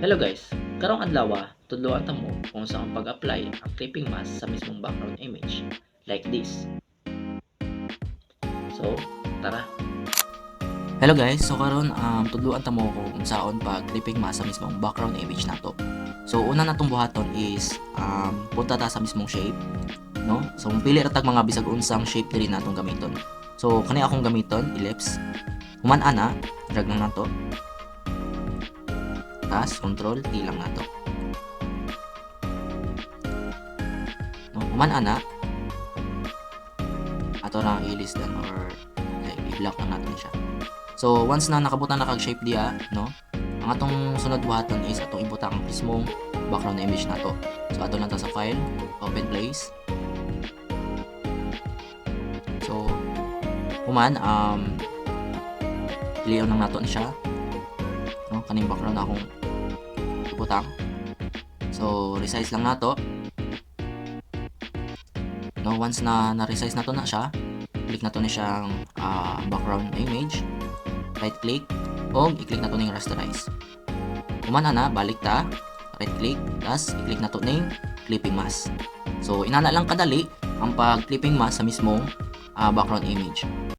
Hello guys, karong adlaw tudloan ta mo kung saan pag-apply ang clipping mask sa mismong background image like this. So, tara. Hello guys, so karon tudloan ta mo kung saan pag clipping mask sa mismong background image nato. So una natong buhaton is punta ta sa mismong shape, no? So pili ra tag mga bisag unsang shape diri natong gamiton. So kani akong gamiton ellipse. Human ana, drag lang nato. Tas control T lang nato. No, human ana ato lang i-listan or like i-block lang natin siya. So once na nakabutan na kag shape diya, no? Ang atong sunod buhaton is atong ibutang ang mismong background image nato. So ato lang ta sa file, open place. So human pilion lang nato siya. No, kaning background na akong ibutang. So resize lang nato. No, once na na-resize nato na siya, click nato ni siyang background image, right click, o i-click nato ning rasterize. Human ana, balik ta, right click, tas i-click nato ning clipping mask. So inana lang kadali ang pag clipping mask sa mismong background image.